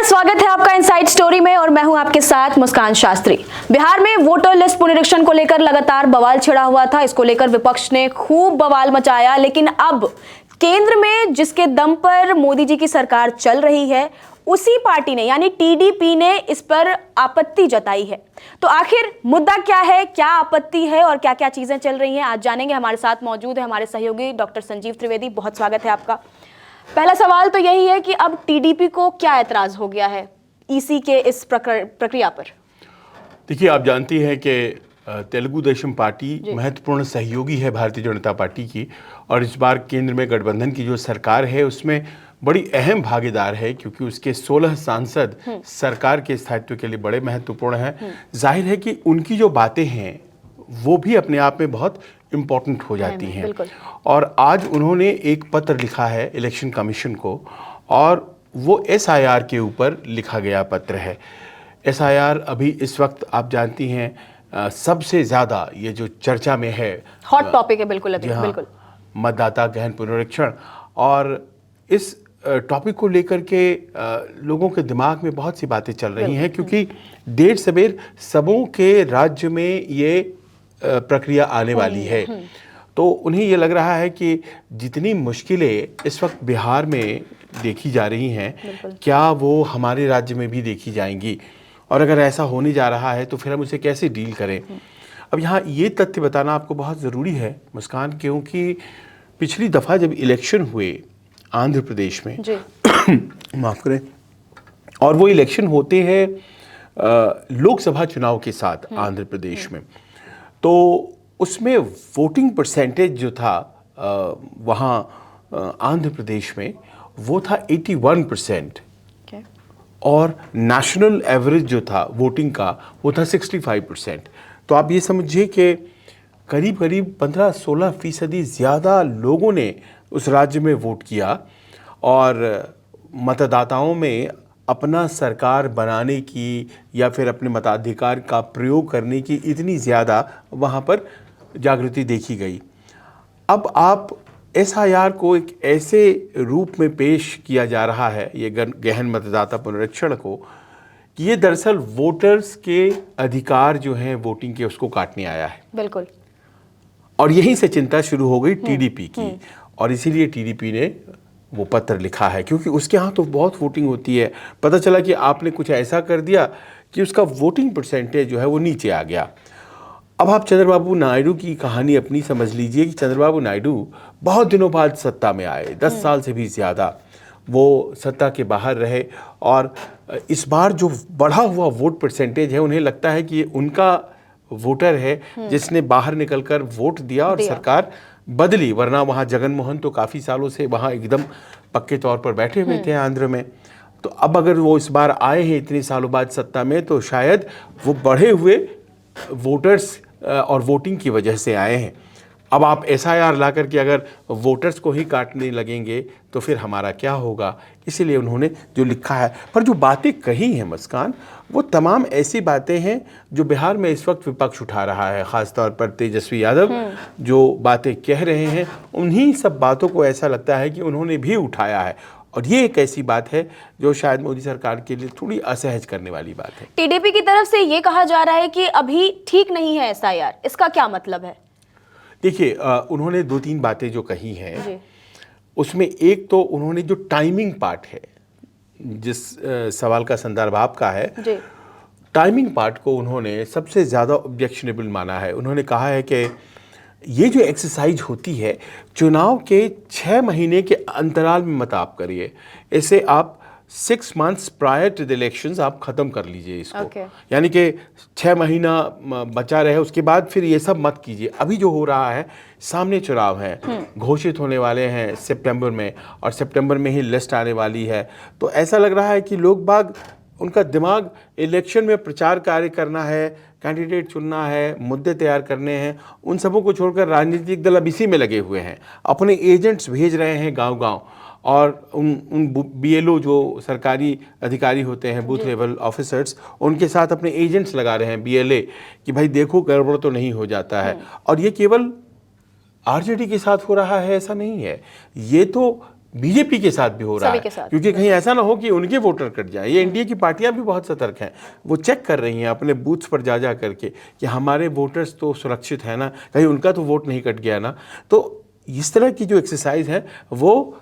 स्वागत है आपका इनसाइड स्टोरी में और मैं हूं आपके साथ मुस्कान शास्त्री। बिहार में वोटर लिस्ट पुनरीक्षण को लेकर लगातार बवाल छिड़ा हुआ था। इसको लेकर विपक्ष ने खूब बवाल मचाया, लेकिन अब केंद्र में जिसके दम पर मोदी जी की सरकार चल रही है, उसी पार्टी ने यानी टीडीपी ने इस पर आपत्ति जताई है। तो आखिर मुद्दा क्या है, क्या आपत्ति है और क्या क्या चीजें चल रही हैं, आज जानेंगे। हमारे साथ मौजूद है हमारे सहयोगी डॉक्टर संजीव त्रिवेदी। बहुत स्वागत है आपका। पहला सवाल तो यही है कि अब टीडीपी को क्या ऐतराज हो गया है ईसी के इस प्रक्रिया पर? देखिए, आप जानती हैं कि तेलुगु देशम पार्टी महत्वपूर्ण सहयोगी है भारतीय जनता पार्टी की, और इस बार केंद्र में गठबंधन की जो सरकार है उसमें बड़ी अहम भागीदार है, क्योंकि उसके 16 सांसद सरकार के स्थायित्व के लिए बड़े महत्वपूर्ण हैं। जाहिर है कि उनकी जो बातें हैं वो भी अपने आप में बहुत इम्पोर्टेंट हो जाती हैं। और आज उन्होंने एक पत्र लिखा है इलेक्शन कमीशन को, और वो एसआईआर के ऊपर लिखा गया पत्र है। एसआईआर अभी इस वक्त आप जानती हैं सबसे ज़्यादा ये जो चर्चा में है, हॉट टॉपिक है। बिल्कुल अभी बिल्कुल मतदाता गहन पुनरीक्षण। और इस टॉपिक को लेकर के लोगों के दिमाग में बहुत सी बातें चल रही हैं, क्योंकि देर सवेर सबों के राज्य में ये प्रक्रिया आने वाली है। तो उन्हें ये लग रहा है कि जितनी मुश्किलें इस वक्त बिहार में देखी जा रही हैं, क्या वो हमारे राज्य में भी देखी जाएंगी, और अगर ऐसा होने जा रहा है तो फिर हम उसे कैसे डील करें। अब यहाँ ये तथ्य बताना आपको बहुत ज़रूरी है मुस्कान, क्योंकि पिछली दफ़ा जब इलेक्शन हुए आंध्र प्रदेश में माफ़ करें, और वो इलेक्शन होते हैं लोकसभा चुनाव के साथ आंध्र प्रदेश में, तो उसमें वोटिंग परसेंटेज जो था वहाँ आंध्र प्रदेश में वो था 81%, और नेशनल एवरेज जो था वोटिंग का वो था 65%। तो आप ये समझिए कि करीब करीब 15-16% ज़्यादा लोगों ने उस राज्य में वोट किया, और मतदाताओं में अपना सरकार बनाने की या फिर अपने मताधिकार का प्रयोग करने की इतनी ज़्यादा वहाँ पर जागृति देखी गई। अब आप एसआईआर को एक ऐसे रूप में पेश किया जा रहा है, ये गहन मतदाता पुनरीक्षण को, कि ये दरअसल वोटर्स के अधिकार जो हैं वोटिंग के, उसको काटने आया है। बिल्कुल। और यहीं से चिंता शुरू हो गई टीडीपी की, और इसीलिए टीडीपी ने वो पत्र लिखा है, क्योंकि उसके यहाँ तो बहुत वोटिंग होती है। पता चला कि आपने कुछ ऐसा कर दिया कि उसका वोटिंग परसेंटेज जो है वो नीचे आ गया। अब आप चंद्रबाबू नायडू की कहानी अपनी समझ लीजिए कि चंद्रबाबू नायडू बहुत दिनों बाद सत्ता में आए, 10 साल से भी ज़्यादा वो सत्ता के बाहर रहे, और इस बार जो बढ़ा हुआ वोट परसेंटेज है, उन्हें लगता है कि ये उनका वोटर है जिसने बाहर निकलकर वोट दिया और सरकार बदली, वरना वहाँ जगन मोहन तो काफ़ी सालों से वहाँ एकदम पक्के तौर पर बैठे हुए थे आंध्र में। तो अब अगर वो इस बार आए हैं इतने सालों बाद सत्ता में, तो शायद वो बढ़े हुए वोटर्स और वोटिंग की वजह से आए हैं। अब आप एसआईआर ला करके अगर वोटर्स को ही काटने लगेंगे तो फिर हमारा क्या होगा। इसीलिए उन्होंने जो लिखा है, पर जो बातें कही हैं मुस्कान, वो तमाम ऐसी बातें हैं जो बिहार में इस वक्त विपक्ष उठा रहा है। ख़ासतौर पर तेजस्वी यादव जो बातें कह रहे हैं, उन्हीं सब बातों को ऐसा लगता है कि उन्होंने भी उठाया है, और ये एक ऐसी बात है जो शायद मोदी सरकार के लिए थोड़ी असहज करने वाली बात है। टीडीपी की तरफ से ये कहा जा रहा है कि अभी ठीक नहीं है एसआईआर, इसका क्या मतलब है? देखिए, उन्होंने 2-3 बातें जो कही हैं, उसमें एक तो उन्होंने जो टाइमिंग पार्ट है, जिस सवाल का संदर्भ आपका है, टाइमिंग पार्ट को उन्होंने सबसे ज़्यादा ऑब्जेक्शनेबल माना है। उन्होंने कहा है कि ये जो एक्सरसाइज होती है, चुनाव के 6 महीने के अंतराल में मत आप करिए, इसे आप 6 months prior to the elections आप ख़त्म कर लीजिए इसको। यानी कि 6 महीना बचा रहे, उसके बाद फिर ये सब मत कीजिए। अभी जो हो रहा है, सामने चुनाव हैं, घोषित होने वाले हैं सितंबर में, और सितंबर में ही लिस्ट आने वाली है। तो ऐसा लग रहा है कि लोग बाग, उनका दिमाग इलेक्शन में प्रचार कार्य करना है, कैंडिडेट चुनना है, मुद्दे तैयार करने हैं, उन सबों को छोड़कर राजनीतिक दल अब इसी में लगे हुए हैं। अपने एजेंट्स भेज रहे हैं गांव-गांव, और उन बीएलओ जो सरकारी अधिकारी होते हैं, बूथ लेवल ऑफिसर्स, उनके साथ अपने एजेंट्स लगा रहे हैं बीएलए, कि भाई देखो गड़बड़ तो नहीं हो जाता है। और ये केवल आरजेडी के साथ हो रहा है ऐसा नहीं है, ये तो बीजेपी के साथ भी हो रहा सभी के है, साथ। क्योंकि कहीं ऐसा ना हो कि उनके वोटर कट जाए। ये एनडीए की पार्टियां भी बहुत सतर्क हैं, वो चेक कर रही हैं अपने बूथ्स पर जा जा करके कि हमारे वोटर्स तो सुरक्षित है ना, कहीं उनका तो वोट नहीं कट गया ना। तो इस तरह की जो एक्सरसाइज है वो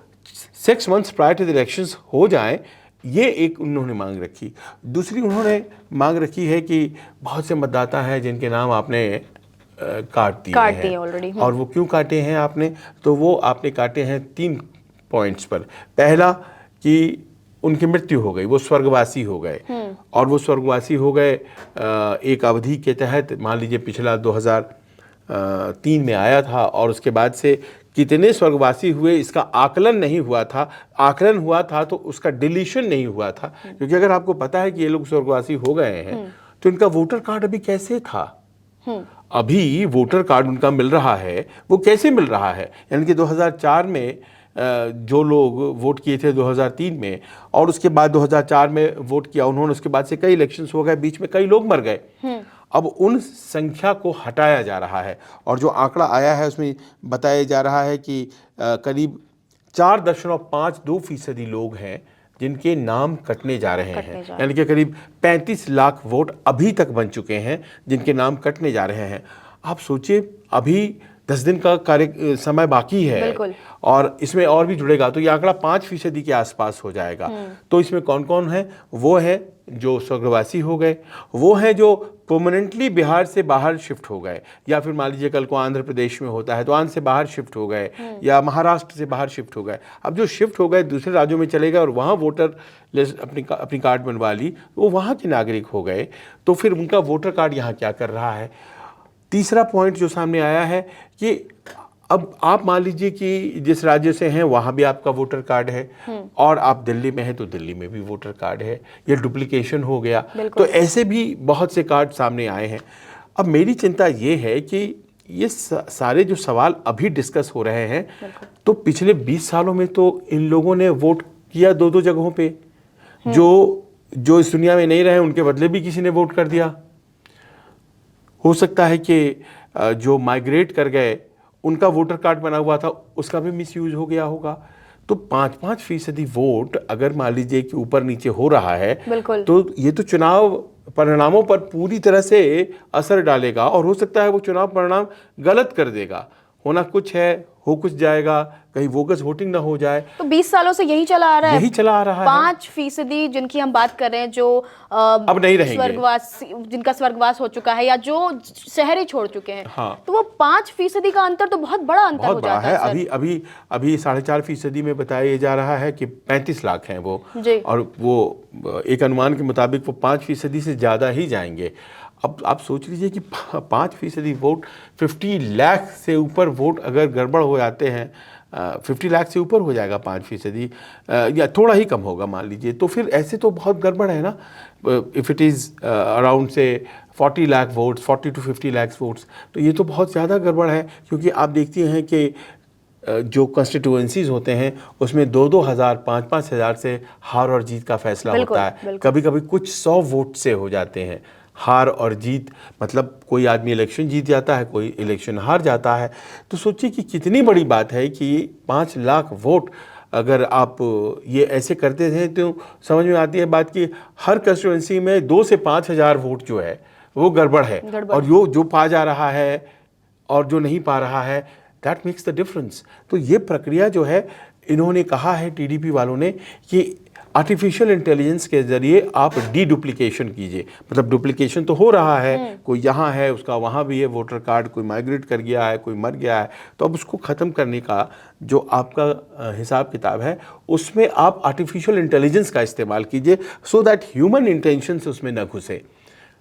6 months prior to the elections हो जाए, ये एक उन्होंने मांग रखी। दूसरी उन्होंने मांग रखी है कि बहुत से मतदाता हैं जिनके नाम आपने काट दिए हैं ऑलरेडी। और वो क्यों काटे हैं आपने, तो वो आपने काटे हैं 3 पॉइंट्स पर। पहला कि उनकी मृत्यु हो गई, वो स्वर्गवासी हो गए, और वो स्वर्गवासी हो गए एक अवधि के तहत। मान लीजिए पिछला 2003 में आया था और उसके बाद से कितने स्वर्गवासी हुए इसका आकलन नहीं हुआ था। आकलन हुआ था तो उसका डिलीशन नहीं हुआ था, क्योंकि अगर आपको पता है कि ये लोग स्वर्गवासी हो गए हैं तो इनका वोटर कार्ड अभी कैसे था। अभी वोटर कार्ड उनका मिल रहा है, वो कैसे मिल रहा है, यानी कि 2004 में जो लोग वोट किए थे 2003 में और उसके बाद 2004 में वोट किया उन्होंने, उसके बाद से कई इलेक्शंस हो गए, बीच में कई लोग मर गए। अब उन संख्या को हटाया जा रहा है और जो आंकड़ा आया है उसमें बताया जा रहा है कि करीब 4.52% लोग हैं जिनके नाम कटने जा रहे हैं, यानी कि करीब 35 लाख वोट अभी तक बन चुके हैं जिनके नाम कटने जा रहे हैं। आप सोचिए, अभी 10 दिन का कार्य समय बाकी है और इसमें और भी जुड़ेगा तो ये आंकड़ा 5% के आसपास हो जाएगा। तो इसमें कौन कौन है? वो है जो स्वर्गवासी हो गए, वो है जो परमानेंटली बिहार से बाहर शिफ्ट हो गए, या फिर मान लीजिए कल को आंध्र प्रदेश में होता है तो आंध्र से बाहर शिफ्ट हो गए, या महाराष्ट्र से बाहर शिफ्ट हो गए। अब जो शिफ्ट हो गए दूसरे राज्यों में चले गए और वहाँ वोटर लिस्ट अपनी कार्ड बनवा ली, वो वहाँ के नागरिक हो गए, तो फिर उनका वोटर कार्ड यहाँ क्या कर रहा है? तीसरा पॉइंट जो सामने आया है कि अब आप मान लीजिए कि जिस राज्य से हैं वहाँ भी आपका वोटर कार्ड है और आप दिल्ली में हैं तो दिल्ली में भी वोटर कार्ड है, ये डुप्लीकेशन हो गया। तो ऐसे भी बहुत से कार्ड सामने आए हैं। अब मेरी चिंता ये है कि ये सारे जो सवाल अभी डिस्कस हो रहे हैं, तो पिछले 20 सालों में तो इन लोगों ने वोट किया 2-2 जगहों पे। जो इस दुनिया में नहीं रहे उनके बदले भी किसी ने वोट कर दिया। हो सकता है कि जो माइग्रेट कर गए उनका वोटर कार्ड बना हुआ था उसका भी मिसयूज हो गया होगा। तो 5-5% वोट अगर मान लीजिए कि ऊपर नीचे हो रहा है तो ये तो चुनाव परिणामों पर पूरी तरह से असर डालेगा और हो सकता है वो चुनाव परिणाम गलत कर देगा। होना कुछ है, हो कुछ जाएगा, कहीं बोगस वोटिंग ना हो जाए। तो 20 सालों से यही चला आ रहा है, 5% जिनकी हम बात कर रहे हैं जो अब नहीं रहेंगे, स्वर्गवासी जिनका स्वर्गवास हो चुका है या जो शहर ही छोड़ चुके हैं। तो वो 5% का अंतर तो बहुत बड़ा अंतर हो जाता है। अभी 4.5% में बताया जा रहा है कि 35 लाख हैं वो, और वो एक अनुमान के मुताबिक वो 5% से ज्यादा ही जाएंगे। अब आप सोच लीजिए कि 5% वोट, 50 लाख से ऊपर वोट अगर गड़बड़ हो जाते हैं, 50 लाख से ऊपर हो जाएगा 5%, या थोड़ा ही कम होगा मान लीजिए, तो फिर ऐसे तो बहुत गड़बड़ है ना। इफ़ इट इज़ अराउंड से 40 lakh votes, 40 to 50 lakh votes, तो ये तो बहुत ज़्यादा गड़बड़ है। क्योंकि आप देखती हैं कि जो कॉन्स्टिट्यूएंसीज होते हैं उसमें 2-2 हज़ार 5-5 हज़ार से हार और जीत का फैसला होता है। कभी कभी कुछ 100 वोट से हो जाते हैं हार और जीत, मतलब कोई आदमी इलेक्शन जीत जाता है, कोई इलेक्शन हार जाता है। तो सोचिए कि कितनी बड़ी बात है कि 5 लाख वोट अगर आप ये ऐसे करते थे तो समझ में आती है बात कि हर कंस्टिट्यूएंसी में 2 से 5 हज़ार वोट जो है वो गड़बड़ है, और जो पा जा रहा है और जो नहीं पा रहा है, दैट मेक्स द डिफरेंस। तो ये प्रक्रिया जो है, इन्होंने कहा है टीडीपी वालों ने कि आर्टिफिशियल इंटेलिजेंस के जरिए आप डी डुप्लीकेशन कीजिए। मतलब डुप्लीकेशन तो हो रहा है, कोई यहाँ है उसका वहाँ भी है वोटर कार्ड, कोई माइग्रेट कर गया है, कोई मर गया है, तो अब उसको ख़त्म करने का जो आपका हिसाब किताब है उसमें आप आर्टिफिशियल इंटेलिजेंस का इस्तेमाल कीजिए, सो दैट ह्यूमन इंटेंशंस उसमें न घुसे।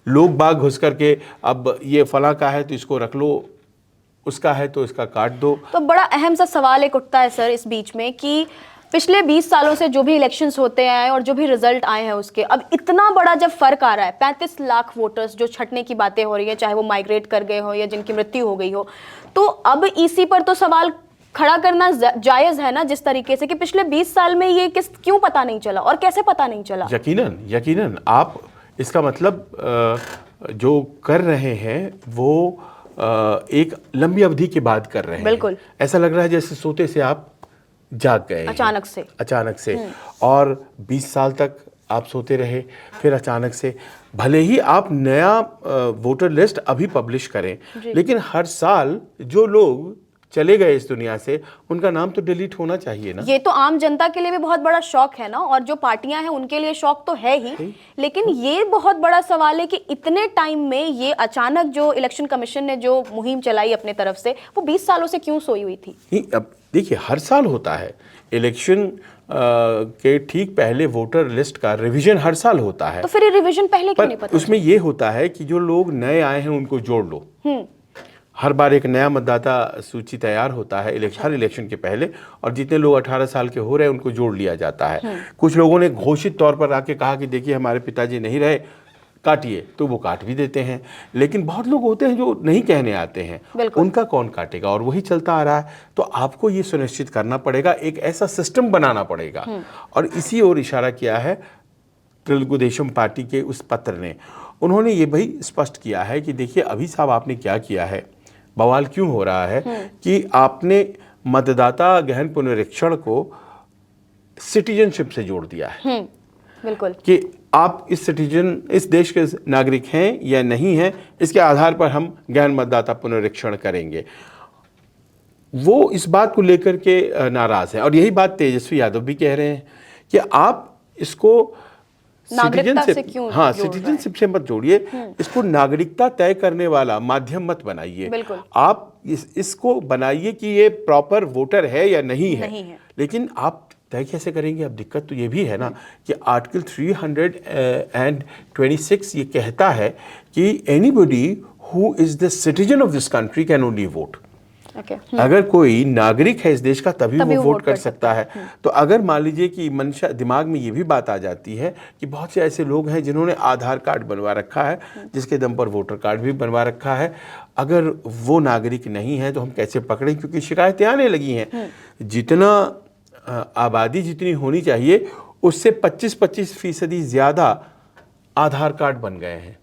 लोग बाग घुस करके अब ये फला का है तो इसको रख लो, उसका है तो इसका काट दो। तो बड़ा अहम सा सवाल एक उठता है सर इस बीच में कि पिछले 20 सालों से जो भी इलेक्शंस होते हैं और जो भी रिजल्ट आए हैं उसके, अब इतना बड़ा जब फर्क आ रहा है, 35 लाख वोटर्स जो छटने की बातें हो रही है, चाहे वो माइग्रेट कर गए हो या जिनकी मृत्यु हो गई हो, तो अब ईसी पर तो सवाल खड़ा करना जायज है ना, जिस तरीके से कि पिछले 20 साल में ये क्यों पता नहीं चला और कैसे पता नहीं चला। यकीनन आप इसका मतलब जो कर रहे हैं वो एक लंबी अवधि के बाद कर रहे हैं। बिल्कुल ऐसा लग रहा है जैसे सोते से आप जाग गए हैं। अचानक से और 20 साल तक आप सोते रहे, फिर अचानक से भले ही आप नया वोटर लिस्ट अभी पब्लिश करें, लेकिन हर साल जो लोग चले गए इस दुनिया से उनका नाम तो डिलीट होना चाहिए ना। ये तो आम जनता के लिए भी बहुत बड़ा शौक है ना, और जो पार्टियां हैं उनके लिए शौक तो है ही, लेकिन ये बहुत बड़ा सवाल है कि इतने टाइम में ये अचानक जो इलेक्शन कमीशन ने जो मुहिम चलाई अपने तरफ से, वो 20 सालों से क्यों सोई हुई थी? नहीं, अब देखिए हर साल होता है इलेक्शन के ठीक पहले वोटर लिस्ट का रिवीजन हर साल होता है। तो फिर ये रिवीजन पहले क्यों नहीं पता? उसमें ये होता है कि जो लोग नए आए हैं उनको जोड़ लो। हर बार एक नया मतदाता सूची तैयार होता है हर इलेक्शन के पहले, और जितने लोग 18 साल के हो रहे हैं उनको जोड़ लिया जाता है। कुछ लोगों ने घोषित तौर पर आके कहा कि देखिए हमारे पिताजी नहीं रहे, काटिए, तो वो काट भी देते हैं। लेकिन बहुत लोग होते हैं जो नहीं कहने आते हैं, उनका कौन काटेगा, और वही चलता आ रहा है। तो आपको ये सुनिश्चित करना पड़ेगा, एक ऐसा सिस्टम बनाना पड़ेगा, और इसी ओर इशारा किया है तेलुगु देशम पार्टी के उस पत्र ने। उन्होंने ये भी स्पष्ट किया है कि देखिए अभी साहब आपने क्या किया है, बवाल क्यों हो रहा है कि आपने मतदाता गहन पुनरीक्षण को सिटीजनशिप से जोड़ दिया है। बिल्कुल, कि आप इस देश के नागरिक हैं या नहीं हैं, इसके आधार पर हम गहन मतदाता पुनरीक्षण करेंगे। वो इस बात को लेकर के नाराज है, और यही बात तेजस्वी यादव भी कह रहे हैं कि आप इसको सिटीजनशिप से मत जोड़िए, इसको नागरिकता तय करने वाला माध्यम मत बनाइए। आप इसको बनाइए कि ये प्रॉपर वोटर है या नहीं है। लेकिन आप तय कैसे करेंगे? अब दिक्कत तो ये भी है ना कि आर्टिकल 326 ये कहता है कि anybody who is the citizen of this country can only vote. अगर कोई नागरिक है इस देश का तभी वो वोट कर सकता है। तो अगर मान लीजिए कि मनुष्य दिमाग में ये भी बात आ जाती है कि बहुत से ऐसे लोग हैं जिन्होंने आधार कार्ड बनवा रखा है, जिसके दम पर वोटर कार्ड भी बनवा रखा है, अगर वो नागरिक नहीं है तो हम कैसे पकड़ें? क्योंकि शिकायतें आने लगी हैं। जितना आबादी जितनी होनी चाहिए उससे 25% ज़्यादा आधार कार्ड बन गए हैं।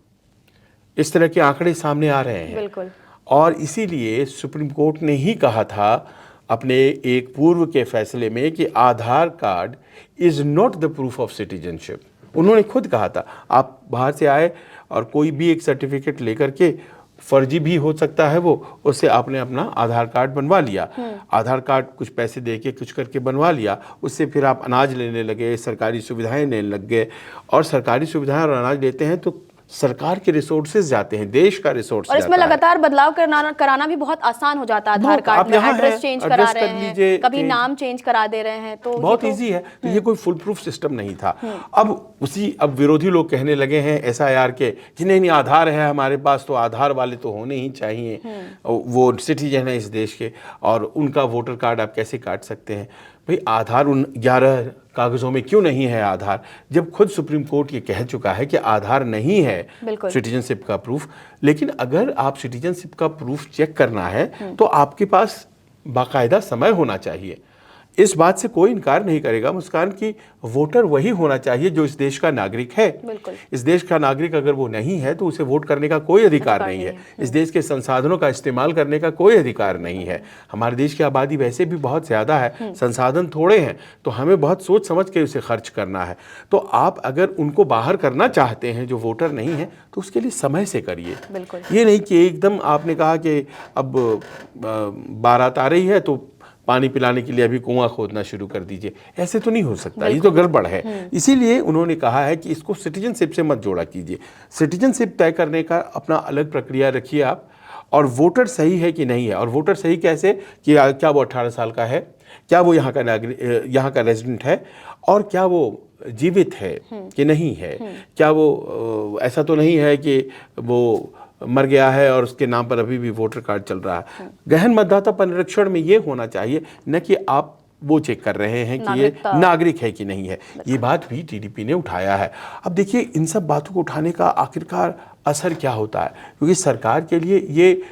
इस तरह के आंकड़े सामने आ रहे हैं। बिल्कुल। और इसीलिए सुप्रीम कोर्ट ने ही कहा था अपने एक पूर्व के फैसले में कि Aadhaar card is not the proof of citizenship. उन्होंने खुद कहा था आप बाहर से आए और कोई भी एक सर्टिफिकेट लेकर के, फर्जी भी हो सकता है वो, उससे आपने अपना आधार कार्ड बनवा लिया, आधार कार्ड कुछ पैसे दे के कुछ करके बनवा लिया, उससे फिर आप अनाज लेने लगे, सरकारी सुविधाएं लेने लग गए। और सरकारी सुविधाएं और अनाज लेते हैं तो सरकार के रिसोर्सेज जाते हैं, देश का रिसोर्स और इसमें लगातार बदलाव कराना भी बहुत आसान हो जाता है। आधार कार्ड में एड्रेस चेंज करा रहे हैं, कभी नाम चेंज करा दे रहे हैं, तो बहुत इजी है। तो ये कोई फुल प्रूफ सिस्टम नहीं था। अब विरोधी लोग कहने लगे हैं SIR के कि नहीं आधार है हमारे पास, तो आधार वाले तो होने ही चाहिए, वो सिटीजन है इस देश के, और उनका वोटर कार्ड आप कैसे काट सकते हैं? भाई आधार उन 11 कागज़ों में क्यों नहीं है आधार, जब खुद सुप्रीम कोर्ट ये कह चुका है कि आधार नहीं है सिटीजनशिप का प्रूफ। लेकिन अगर आप सिटीजनशिप का प्रूफ चेक करना है तो आपके पास बाकायदा समय होना चाहिए। इस बात से कोई इनकार नहीं करेगा मुस्कान की वोटर वही होना चाहिए जो इस देश का नागरिक है। इस देश का नागरिक अगर वो नहीं है तो उसे वोट करने का कोई अधिकार नहीं है। इस देश के संसाधनों का इस्तेमाल करने का कोई अधिकार नहीं है। हमारे देश की आबादी वैसे भी बहुत ज़्यादा है, संसाधन थोड़े हैं, तो हमें बहुत सोच समझ के उसे खर्च करना है। तो आप अगर उनको बाहर करना चाहते हैं जो वोटर नहीं है तो उसके लिए समय से करिए। ये नहीं कि एकदम आपने कहा कि अब बारात आ रही है तो पानी पिलाने के लिए अभी कुआं खोदना शुरू कर दीजिए, ऐसे तो नहीं हो सकता, ये तो गड़बड़ है। इसीलिए उन्होंने कहा है कि इसको सिटीजनशिप से मत जोड़ा कीजिए। सिटीजनशिप तय करने का अपना अलग प्रक्रिया रखिए आप, और वोटर सही है कि नहीं है। और वोटर सही कैसे कि क्या वो 18 साल का है, क्या वो यहाँ का नागरिक, यहाँ का रेजिडेंट है, और क्या वो जीवित है कि नहीं है, क्या वो ऐसा तो नहीं है कि वो मर गया है और उसके नाम पर अभी भी वोटर कार्ड चल रहा है। गहन मतदाता पुनरीक्षण में ये होना चाहिए, न कि आप वो चेक कर रहे हैं कि ये नागरिक है कि नहीं है। ये बात भी TDP ने उठाया है। अब देखिए इन सब बातों को उठाने का आखिरकार असर क्या होता है, क्योंकि सरकार के लिए ये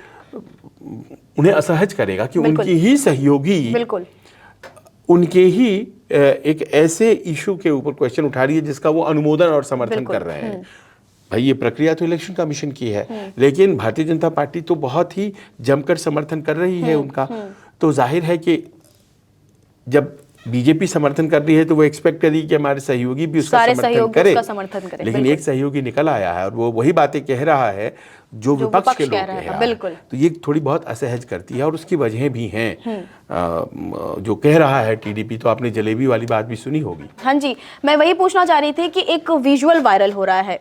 उन्हें असहज करेगा कि उनकी ही सहयोगी उनके ही एक ऐसे इशू के ऊपर क्वेश्चन उठा रही है जिसका वो अनुमोदन और समर्थन कर रहे हैं। भाई ये प्रक्रिया तो इलेक्शन कमीशन की है, लेकिन भारतीय जनता पार्टी तो बहुत ही जमकर समर्थन कर रही है उनका। तो जाहिर है कि जब बीजेपी समर्थन कर रही है तो वो एक्सपेक्ट करी कि हमारे सहयोगी भी उसका सारे समर्थन सहयोगी करें। उसका समर्थन करें, लेकिन बिल्कुल। एक सहयोगी निकल आया है और वो वही बातें कह रहा है जो विपक्ष के लोग कह रहे कह हैं, रहा है। बिल्कुल। तो ये थोड़ी बहुत असहज करती है और उसकी वजहें भी हैं। जो कह रहा है टीडीपी, तो आपने जलेबी वाली बात भी सुनी होगी। हाँ जी, मैं वही पूछना चाह रही थी कि एक विजुअल वायरल हो रहा है।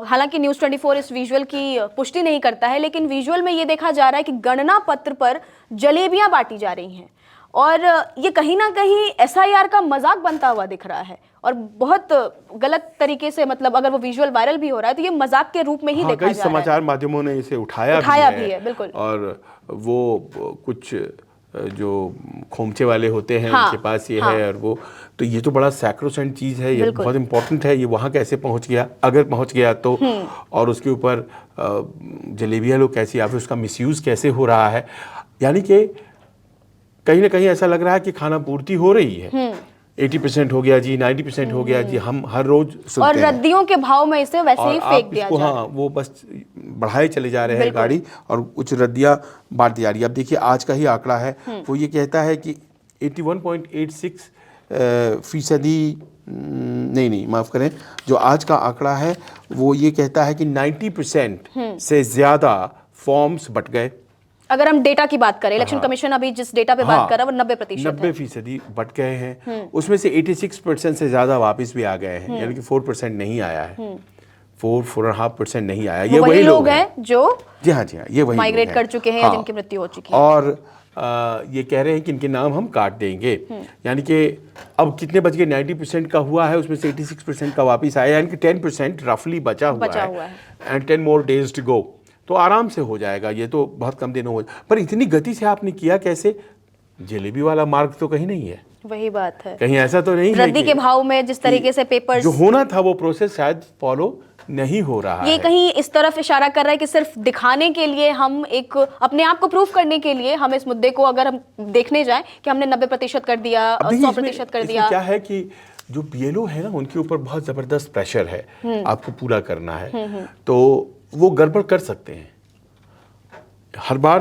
हालांकि न्यूज़ 24 इस विजुअल की पुष्टि नहीं करता है, लेकिन विजुअल में ये देखा जा रहा है कि गणना पत्र पर जलेबियां बांटी जा रही हैं और ये कहीं ना कहीं एसआईआर का मजाक बनता हुआ दिख रहा है और बहुत गलत तरीके से, मतलब अगर वो विजुअल वायरल भी हो रहा है तो ये मजाक के रूप में ही देखा कई जा रहा है। समाचार माध्यमों ने इसे उठाया भी है, बिल्कुल। और वो कुछ जो खोमचे वाले होते हैं, हाँ, उनके पास ये है और वो, तो ये तो बड़ा सैक्रोसेंट चीज़ है, ये बहुत इंपॉर्टेंट है। ये वहाँ कैसे पहुँच गया, अगर पहुँच गया तो, और उसके ऊपर जलेबियाँ लोग कैसे, या फिर उसका मिसयूज़ कैसे हो रहा है। यानी कि कहीं ना कहीं ऐसा लग रहा है कि खाना पूर्ति हो रही है। 80% हो गया जी, 90% हो गया जी, हम हर रोज सुनते हैं। और रद्दियों के भाव में इसे वैसे ही फेंक दिया जा रहा है। हाँ, वो बस बढ़ाए चले जा रहे हैं गाड़ी और कुछ रद्दियाँ बांट दी जा रही है। अब देखिए आज का ही आंकड़ा है, वो ये कहता है कि 81.86% नहीं माफ़ करें, जो आज का आंकड़ा है वो ये कहता है कि 90% से ज़्यादा फॉर्म्स बट गए। अगर हम डेटा की बात करें, इलेक्शन कमीशन अभी जिस डेटा पे बात कर रहा है वो 90% बट गए हैं। उसमें से 86% से ज़्यादा वापस भी आ गए हैं, यानी कि 4% नहीं आया है। 4.5% नहीं आया। ये वही लोग हैं जो जी हाँ, ये वही माइग्रेट कर चुके हैं या जिनकी मृत्यु हो चुकी है। और ये कह रहे हैं कि इनके नाम हम काट देंगे। यानी कि अब कितने बच गए, 90% का हुआ है, उसमें से 86% का वापस आया, यानी कि 10% रफली बचा हुआ है and 10 more days to go। तो आराम से हो जाएगा, ये तो बहुत कम दिनों हो। पर इतनी गति से आपने किया कैसे? जलेबी वाला मार्ग तो कहीं नहीं है। वही बात है, कहीं ऐसा तो नहीं है रद्दी के भाव में जिस तरीके से पेपर्स जो होना था वो प्रोसेस शायद फॉलो नहीं हो रहा है। ये कहीं इस तरफ इशारा कर रहा है कि सिर्फ दिखाने के लिए, हम एक अपने आप को प्रूफ करने के लिए हम इस मुद्दे को अगर हम देखने जाएं कि हमने 90% कर दिया, 100% कर दिया। क्या है कि जो बीएलओ है ना, उनके ऊपर बहुत जबरदस्त प्रेशर है, आपको पूरा करना है, तो वो गड़बड़ कर सकते हैं। हर बार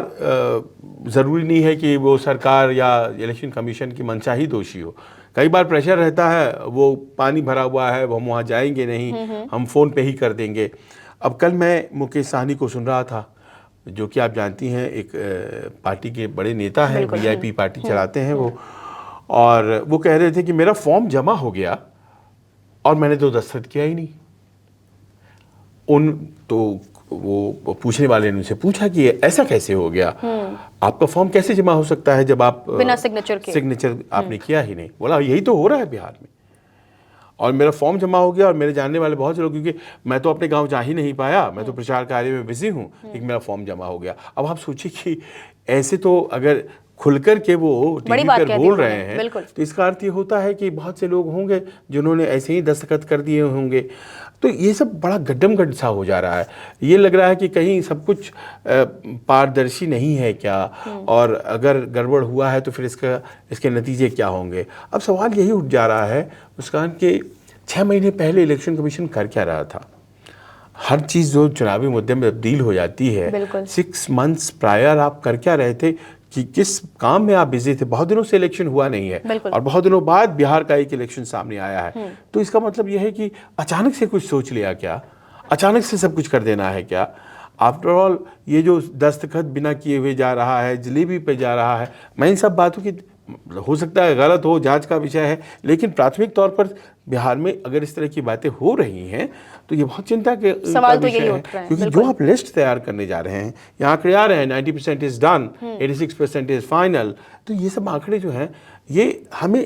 ज़रूरी नहीं है कि वो सरकार या इलेक्शन कमीशन की मंशा ही दोषी हो। कई बार प्रेशर रहता है, वो पानी भरा हुआ है, वो हम वहाँ जाएंगे नहीं, हम फ़ोन पे ही कर देंगे। अब कल मैं मुकेश साहनी को सुन रहा था, जो कि आप जानती हैं एक पार्टी के बड़े नेता हैं, वीआईपी पार्टी चलाते हैं वो, और वो कह रहे थे कि मेरा फॉर्म जमा हो गया और मैंने तो दस्तखत किया ही नहीं। वो पूछने वाले ने उनसे पूछा कि ऐसा कैसे हो गया, आपका फॉर्म कैसे जमा हो सकता है जब आप बिना सिग्नेचर आपने किया ही नहीं। बोला यही तो हो रहा है बिहार में, और मेरा फॉर्म जमा हो गया और मेरे जानने वाले बहुत से लोग, क्योंकि मैं तो अपने गांव जा ही नहीं पाया, मैं तो प्रचार कार्य में बिजी हूँ, लेकिन मेरा फॉर्म जमा हो गया। अब आप सोचिए कि ऐसे तो अगर खुलकर के वो टीवी पर बोल रहे हैं, तो इसका अर्थ ये होता है कि बहुत से लोग होंगे जिन्होंने ऐसे ही दस्तखत कर दिए होंगे। तो ये सब बड़ा गड्ढम गड्ढ सा हो जा रहा है। ये लग रहा है कि कहीं सब कुछ पारदर्शी नहीं है क्या, और अगर गड़बड़ हुआ है तो फिर इसके नतीजे क्या होंगे। अब सवाल यही उठ जा रहा है मुस्कान के 6 महीने पहले इलेक्शन कमीशन कर क्या रहा था। हर चीज़ जो चुनावी मुद्दे में तब्दील हो जाती है, 6 months प्रायर आप कर क्या रहे थे, कि किस काम में आप बिजी थे। बहुत दिनों से इलेक्शन हुआ नहीं है और बहुत दिनों बाद बिहार का एक इलेक्शन सामने आया है, तो इसका मतलब यह है कि अचानक से कुछ सोच लिया क्या, अचानक से सब कुछ कर देना है क्या। आफ्टर ऑल ये जो दस्तखत बिना किए हुए जा रहा है, जलेबी पे जा रहा है, मैं इन सब बातों की, हो सकता है गलत हो, जांच का विषय है, लेकिन प्राथमिक तौर पर बिहार में अगर इस तरह की बातें हो रही हैं तो ये बहुत चिंता के सवाल तो यही उठ रहा है, क्योंकि जो आप लिस्ट तैयार करने जा रहे हैं, ये आंकड़े आ रहे हैं 90% इज डन, 86% इज फाइनल। तो ये सब आंकड़े जो हैं, ये हमें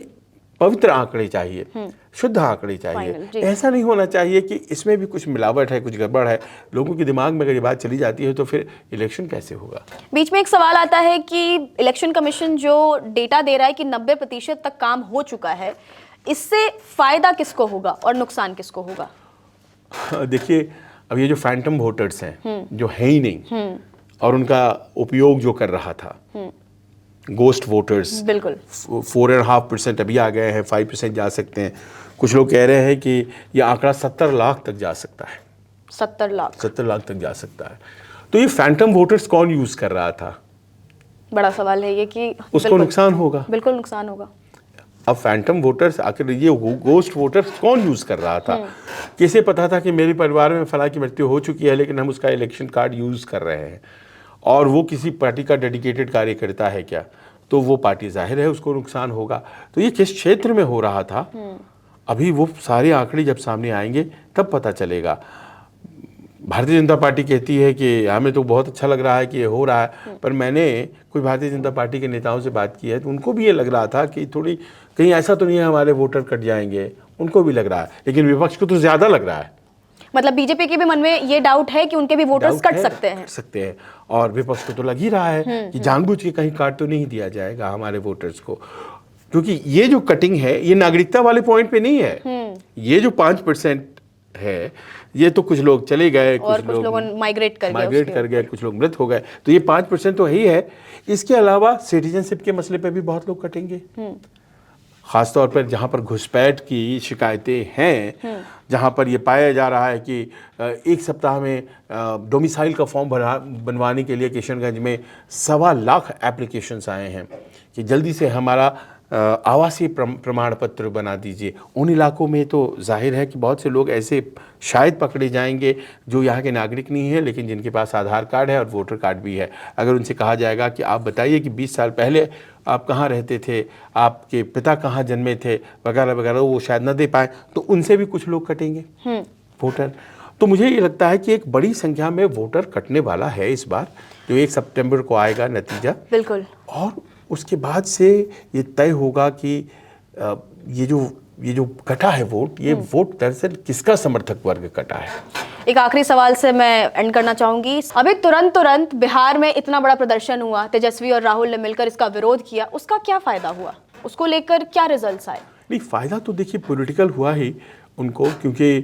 पवित्र आंकड़े चाहिए, शुद्ध आंकड़े चाहिए। ऐसा नहीं होना चाहिए कि इसमें भी कुछ मिलावट है, कुछ गड़बड़ है। लोगों के दिमाग में अगर ये बात चली जाती है तो फिर इलेक्शन कैसे होगा। बीच में एक सवाल आता है कि इलेक्शन कमीशन जो डेटा दे रहा है कि 90% तक काम हो चुका है, इससे फायदा किसको होगा और नुकसान किसको होगा? देखिए, अब ये जो फैंटम वोटर्स हैं, जो है ही नहीं, और उनका उपयोग जो कर रहा था, गोस्ट वोटर्स, बिल्कुल 4.5% अभी आ गए हैं, 5% जा सकते हैं। कुछ लोग कह रहे हैं कि ये आंकड़ा 70 लाख तक जा सकता है। 70 लाख तक जा सकता है। तो ये फैंटम वोटर्स कौन यूज कर रहा था? बड़ा सवाल है ये कि उसको नुकसान होगा, बिल्कुल नुकसान होगा। अब फैंटम वोटर्स, आखिर ये गोस्ट वोटर्स कौन यूज कर रहा था? किसे पता था कि मेरे परिवार में फला की मृत्यु हो चुकी है, लेकिन हम उसका इलेक्शन कार्ड यूज कर रहे हैं, और वो किसी पार्टी का डेडिकेटेड कार्यकर्ता है क्या, तो वो पार्टी जाहिर है उसको नुकसान होगा। तो ये किस क्षेत्र में हो रहा था, अभी वो सारे आंकड़े जब सामने आएंगे तब पता चलेगा। भारतीय जनता पार्टी कहती है कि हमें तो बहुत अच्छा लग रहा है कि ये हो रहा है, पर मैंने कोई भारतीय जनता पार्टी के नेताओं से बात की है तो उनको भी ये लग रहा था कि थोड़ी कहीं ऐसा तो नहीं है हमारे वोटर कट जाएंगे, उनको भी लग रहा है, लेकिन विपक्ष को तो ज़्यादा लग रहा है। मतलब बीजेपी के भी मन में ये डाउट है कि उनके भी वोटर्स कट सकते हैं, और विपक्ष को तो लग ही रहा है कि जानबूझ के कहीं काट तो नहीं दिया जाएगा हमारे वोटर्स को, क्योंकि ये जो कटिंग है ये नागरिकता वाले पॉइंट पे नहीं है। ये जो 5% है, ये तो कुछ लोग चले गए, कुछ लोग माइग्रेट कर गए, कुछ लोग मृत हो गए, तो ये 5% तो ही है। इसके अलावा सिटीजनशिप के मसले पे भी बहुत लोग कटेंगे, खासतौर पर जहाँ पर घुसपैठ की शिकायतें हैं, जहाँ पर ये पाया जा रहा है कि एक सप्ताह में डोमिसाइल का फॉर्म बनवाने के लिए किशनगंज में 1.25 लाख एप्लीकेशंस आए हैं कि जल्दी से हमारा आवासीय प्रमाण पत्र बना दीजिए। उन इलाकों में तो जाहिर है कि बहुत से लोग ऐसे शायद पकड़े जाएंगे जो यहाँ के नागरिक नहीं है, लेकिन जिनके पास आधार कार्ड है और वोटर कार्ड भी है। अगर उनसे कहा जाएगा कि आप बताइए कि 20 साल पहले आप कहाँ रहते थे, आपके पिता कहाँ जन्मे थे, वगैरह वगैरह, वो शायद न दे पाए, तो उनसे भी कुछ लोग कटेंगे वोटर। तो मुझे ये लगता है कि एक बड़ी संख्या में वोटर कटने वाला है इस बार, जो 1 सितंबर को आएगा नतीजा। बिल्कुल। और उसके बाद से ये तय होगा कि ये जो कटा है वोट, ये वोट दरअसल किसका समर्थक वर्ग कटा है। एक आखिरी सवाल से मैं एंड करना चाहूंगी। अभी तुरंत बिहार में इतना बड़ा प्रदर्शन हुआ, तेजस्वी और राहुल ने मिलकर इसका विरोध किया, उसका क्या फायदा हुआ? उसको लेकर क्या रिजल्ट्स आए? नहीं, फायदा तो देखिए पॉलिटिकल हुआ ही उनको, क्योंकि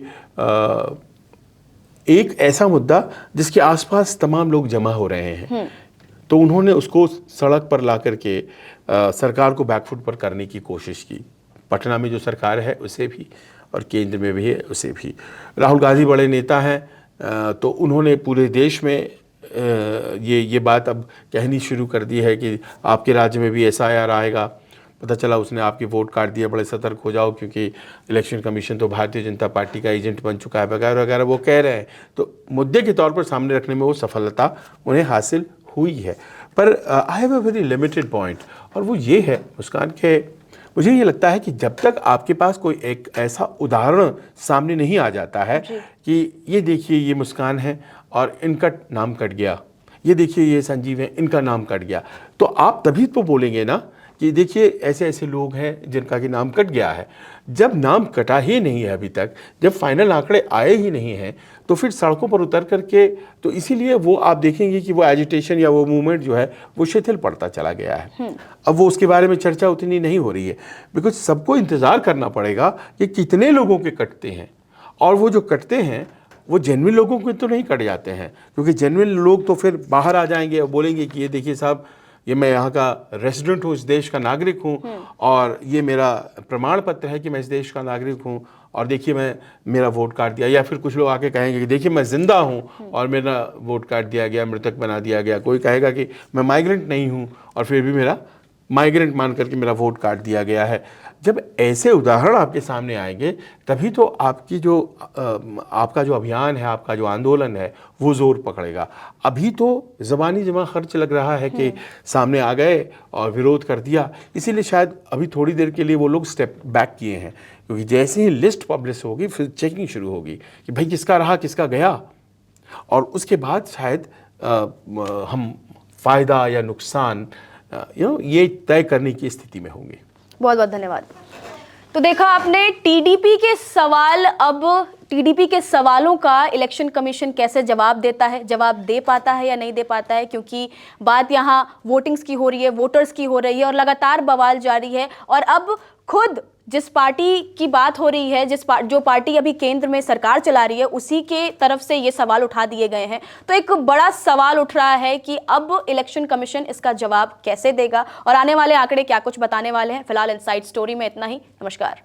एक ऐसा मुद्दा जिसके आसपास तमाम लोग जमा हो रहे हैं, तो उन्होंने उसको सड़क पर ला करके सरकार को बैकफुट पर करने की कोशिश की। पटना में जो सरकार है उसे भी, और केंद्र में भी है उसे भी। राहुल गांधी बड़े नेता हैं, तो उन्होंने पूरे देश में ये बात अब कहनी शुरू कर दी है कि आपके राज्य में भी SIR आएगा। पता चला उसने आपके वोट काट दिया, बड़े सतर्क हो जाओ क्योंकि इलेक्शन कमीशन तो भारतीय जनता पार्टी का एजेंट बन चुका है, वगैरह वगैरह वो कह रहे हैं। तो मुद्दे के तौर पर सामने रखने में वो सफलता उन्हें हासिल हुई है, पर I have a very limited point, और वो ये है मुस्कान के, मुझे ये लगता है कि जब तक आपके पास कोई एक ऐसा उदाहरण सामने नहीं आ जाता है कि ये देखिए ये मुस्कान है और इनका नाम कट गया, ये देखिए ये संजीव है इनका नाम कट गया, तो आप तभी तो बोलेंगे ना कि देखिए ऐसे ऐसे लोग हैं जिनका कि नाम कट गया है। जब नाम कटा ही नहीं है अभी तक, जब फाइनल आंकड़े आए ही नहीं हैं, तो फिर सड़कों पर उतर करके, तो इसीलिए वो आप देखेंगे कि वो एजिटेशन या वो मूवमेंट जो है वो शिथिल पड़ता चला गया है। अब वो उसके बारे में चर्चा उतनी नहीं हो रही है, बिकॉज सबको इंतज़ार करना पड़ेगा कि कितने लोगों के कटते हैं, और वो जो कटते हैं वो जेन्युइन लोगों के तो नहीं कट जाते हैं, क्योंकि जेन्युइन लोग तो फिर बाहर आ जाएंगे और बोलेंगे कि ये देखिए साहब, ये मैं यहाँ का रेजिडेंट हूँ, इस देश का नागरिक हूँ, और ये मेरा प्रमाण पत्र है कि मैं इस देश का नागरिक हूँ, और देखिए मैं मेरा वोट काट दिया। या फिर कुछ लोग आके कहेंगे कि देखिए मैं जिंदा हूँ और मेरा वोट काट दिया गया, मृतक बना दिया गया। कोई कहेगा कि मैं माइग्रेंट नहीं हूँ और फिर भी मेरा माइग्रेंट मान करके मेरा वोट काट दिया गया है। जब ऐसे उदाहरण आपके सामने आएंगे तभी तो आपकी जो आपका जो अभियान है, आपका जो आंदोलन है वो जोर पकड़ेगा। अभी तो ज़बानी जमा खर्च लग रहा है कि सामने आ गए और विरोध कर दिया, इसीलिए शायद अभी थोड़ी देर के लिए वो लोग स्टेप बैक किए हैं, क्योंकि जैसे ही लिस्ट पब्लिश होगी फिर चेकिंग शुरू होगी कि भाई किसका रहा किसका गया, और उसके बाद शायद हम फ़ायदा या नुकसान ये तय करने की स्थिति में होंगे। बहुत बहुत धन्यवाद। तो देखा आपने टीडीपी के सवाल, अब टीडीपी के सवालों का इलेक्शन कमीशन कैसे जवाब देता है, जवाब दे पाता है या नहीं दे पाता है, क्योंकि बात यहाँ वोटिंग्स की हो रही है, वोटर्स की हो रही है, और लगातार बवाल जारी है। और अब खुद जिस पार्टी की बात हो रही है, जो पार्टी अभी केंद्र में सरकार चला रही है, उसी के तरफ से ये सवाल उठा दिए गए हैं। तो एक बड़ा सवाल उठ रहा है कि अब इलेक्शन कमीशन इसका जवाब कैसे देगा और आने वाले आंकड़े क्या कुछ बताने वाले हैं। फिलहाल इनसाइड स्टोरी में इतना ही। नमस्कार।